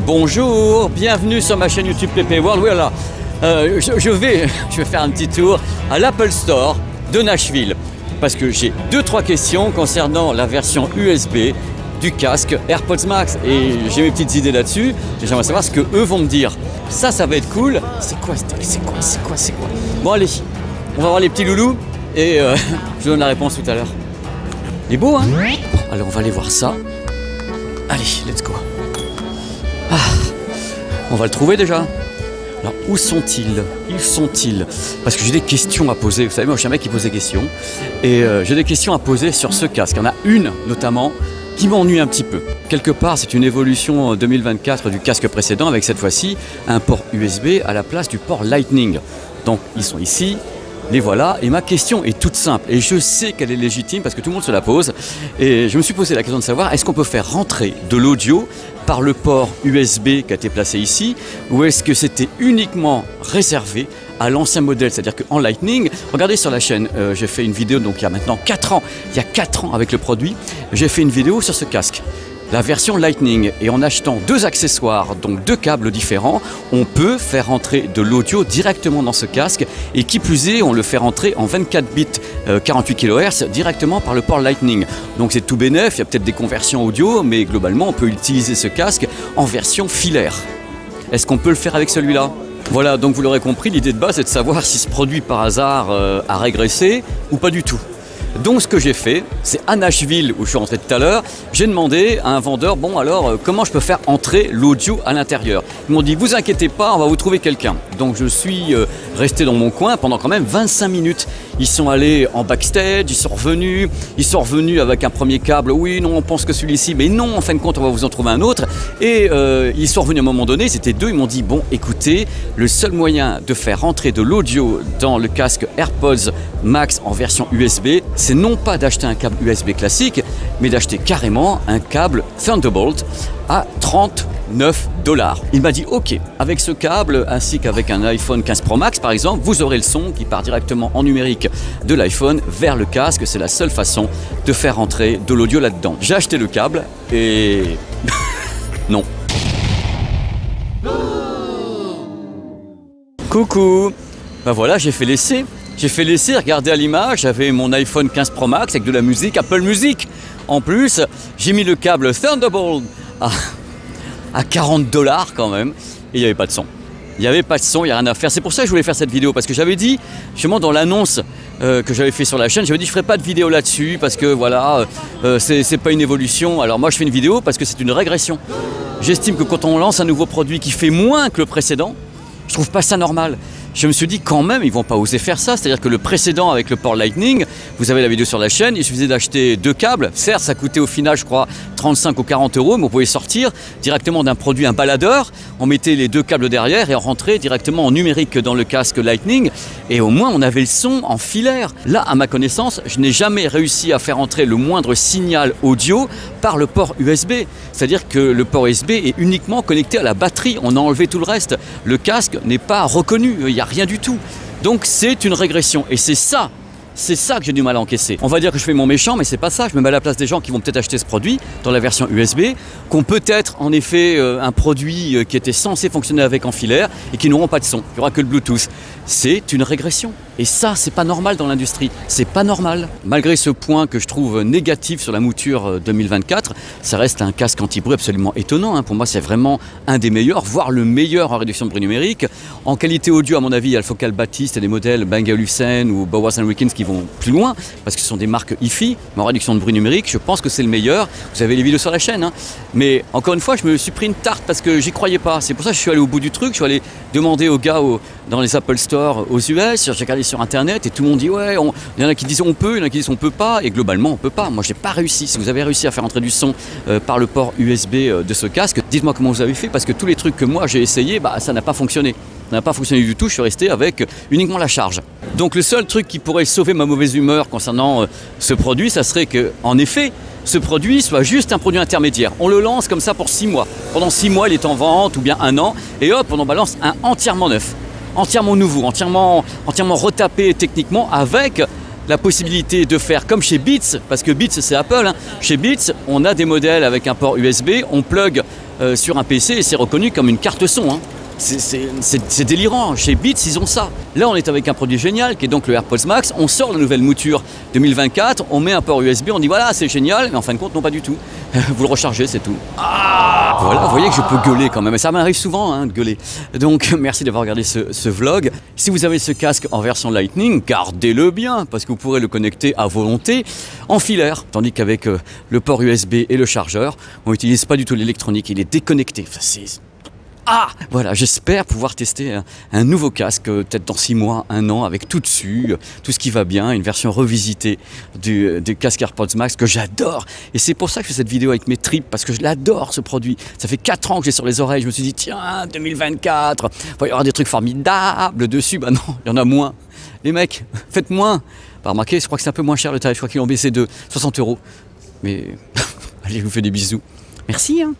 Bonjour, bienvenue sur ma chaîne YouTube PP World. Voilà, je vais faire un petit tour à l'Apple Store de Nashville parce que j'ai 2-3 questions concernant la version USB du casque AirPods Max et j'ai mes petites idées là-dessus. J'aimerais savoir ce que eux vont me dire. Ça va être cool. C'est quoi? Bon allez, on va voir les petits loulous et je donne la réponse tout à l'heure. Il est beau, hein? Bon, alors on va aller voir ça. Allez, let's go. Ah, on va le trouver déjà. Alors, où sont-ils? Ils sont-ils? Parce que j'ai des questions à poser. Vous savez, moi, je suis un mec qui pose des questions. Et j'ai des questions à poser sur ce casque. Il y en a une, notamment, qui m'ennuie un petit peu. Quelque part, c'est une évolution 2024 du casque précédent, avec cette fois-ci un port USB à la place du port Lightning. Donc, ils sont ici. Les voilà, et ma question est toute simple, et je sais qu'elle est légitime parce que tout le monde se la pose, et je me suis posé la question de savoir, est-ce qu'on peut faire rentrer de l'audio par le port USB qui a été placé ici, ou est-ce que c'était uniquement réservé à l'ancien modèle, c'est-à-dire qu'en Lightning, regardez sur la chaîne, j'ai fait une vidéo, donc il y a maintenant 4 ans, il y a 4 ans avec le produit, j'ai fait une vidéo sur ce casque. La version Lightning, et en achetant 2 accessoires, donc 2 câbles différents, on peut faire rentrer de l'audio directement dans ce casque et qui plus est, on le fait rentrer en 24 bits 48 kHz directement par le port Lightning. Donc c'est tout bénef, il y a peut-être des conversions audio, mais globalement on peut utiliser ce casque en version filaire. Est-ce qu'on peut le faire avec celui-là? Voilà, donc vous l'aurez compris, l'idée de base c'est de savoir si ce produit par hasard a régressé ou pas du tout. Donc ce que j'ai fait, c'est à Nashville où je suis rentré tout à l'heure, j'ai demandé à un vendeur, bon alors comment je peux faire entrer l'audio à l'intérieur. Ils m'ont dit, vous inquiétez pas, on va vous trouver quelqu'un. Donc je suis resté dans mon coin pendant quand même 25 minutes. Ils sont allés en backstage, ils sont revenus avec un premier câble, oui non on pense que celui-ci, mais non en fin de compte on va vous en trouver un autre. Et ils sont revenus à un moment donné, c'était 2, ils m'ont dit, bon écoutez, le seul moyen de faire rentrer de l'audio dans le casque AirPods Max en version USB, c'est non pas d'acheter un câble USB classique, mais d'acheter carrément un câble Thunderbolt à 39 $. Il m'a dit ok, avec ce câble ainsi qu'avec un iPhone 15 Pro Max par exemple, vous aurez le son qui part directement en numérique de l'iPhone vers le casque. C'est la seule façon de faire rentrer de l'audio là-dedans. J'ai acheté le câble et non. Coucou, ben voilà, j'ai fait l'essai. Regardez à l'image, j'avais mon iPhone 15 Pro Max avec de la musique, Apple Music. En plus, j'ai mis le câble Thunderbolt à 40 $ quand même, et il n'y avait pas de son. Il n'y avait pas de son, il n'y a rien à faire. C'est pour ça que je voulais faire cette vidéo, parce que j'avais dit, justement dans l'annonce que j'avais fait sur la chaîne, j'avais dit je ne ferai pas de vidéo là-dessus, parce que voilà, c'est pas une évolution. Alors moi je fais une vidéo parce que c'est une régression. J'estime que quand on lance un nouveau produit qui fait moins que le précédent, je trouve pas ça normal. Je me suis dit quand même, ils vont pas oser faire ça. C'est-à-dire que le précédent avec le port Lightning, vous avez la vidéo sur la chaîne, il suffisait d'acheter 2 câbles. Certes, ça coûtait au final, je crois, 35 ou 40 €, mais on pouvait sortir directement d'un produit, un baladeur. On mettait les 2 câbles derrière et on rentrait directement en numérique dans le casque Lightning. Et au moins, on avait le son en filaire. Là, à ma connaissance, je n'ai jamais réussi à faire entrer le moindre signal audio par le port USB. C'est-à-dire que le port USB est uniquement connecté à la batterie. On a enlevé tout le reste. Le casque n'est pas reconnu. Il n'y a rien du tout. Donc c'est une régression. Et c'est ça que j'ai du mal à encaisser. On va dire que je fais mon méchant, mais c'est pas ça. Je me mets à la place des gens qui vont peut-être acheter ce produit dans la version USB, qu'on peut-être en effet un produit qui était censé fonctionner avec en filaire et qui n'auront pas de son. Il n'y aura que le Bluetooth. C'est une régression. Et ça, c'est pas normal dans l'industrie. C'est pas normal. Malgré ce point que je trouve négatif sur la mouture 2024, ça reste un casque anti-bruit absolument étonnant. Hein. Pour moi, c'est vraiment un des meilleurs, voire le meilleur en réduction de bruit numérique. En qualité audio, à mon avis, il y a le Focal Baptiste et les modèles Bang & Olufsen ou Bowers & Wilkins qui vont plus loin, parce que ce sont des marques hi-fi, mais en réduction de bruit numérique, je pense que c'est le meilleur. Vous avez les vidéos sur la chaîne. Hein. Mais encore une fois, je me suis pris une tarte parce que j'y croyais pas. C'est pour ça que je suis allé au bout du truc. Je suis allé demander aux gars dans les Apple Store aux US, j'ai regardé sur internet et tout le monde dit ouais, il y en a qui disent on peut, il y en a qui disent on peut pas, et globalement on peut pas. Moi j'ai pas réussi. Si vous avez réussi à faire entrer du son par le port USB de ce casque, dites-moi comment vous avez fait, parce que tous les trucs que moi j'ai essayé, ça n'a pas fonctionné. Ça n'a pas fonctionné du tout, je suis resté avec uniquement la charge. Donc le seul truc qui pourrait sauver ma mauvaise humeur concernant ce produit, ça serait que, en effet, ce produit soit juste un produit intermédiaire. On le lance comme ça pour 6 mois. Pendant 6 mois, il est en vente, ou bien 1 an, et hop, on en balance un entièrement neuf, entièrement nouveau, entièrement retapé techniquement, avec la possibilité de faire comme chez Beats, parce que Beats c'est Apple, hein. Chez Beats, on a des modèles avec un port USB, on plug sur un PC et c'est reconnu comme une carte son, hein. C'est délirant, chez Beats ils ont ça. Là on est avec un produit génial qui est donc le AirPods Max, on sort la nouvelle mouture 2024, on met un port USB, on dit voilà c'est génial, mais en fin de compte non pas du tout. Vous le rechargez, c'est tout. Voilà, vous voyez que je peux gueuler quand même, et ça m'arrive souvent hein, de gueuler. Donc merci d'avoir regardé ce vlog. Si vous avez ce casque en version Lightning, gardez-le bien, parce que vous pourrez le connecter à volonté en filaire, tandis qu'avec le port USB et le chargeur, on n'utilise pas du tout l'électronique, il est déconnecté. Voilà, j'espère pouvoir tester un nouveau casque, peut-être dans 6 mois, 1 an, avec tout dessus, tout ce qui va bien, une version revisitée du casque AirPods Max que j'adore. Et c'est pour ça que je fais cette vidéo avec mes tripes, parce que je l'adore ce produit. Ça fait 4 ans que j'ai sur les oreilles, je me suis dit, tiens, 2024, il va y avoir des trucs formidables dessus. Bah non, il y en a moins. Les mecs, faites moins. Bah, remarquez, je crois que c'est un peu moins cher le tarif, je crois qu'ils ont baissé de 60 €. Mais allez, je vous fais des bisous. Merci. Hein.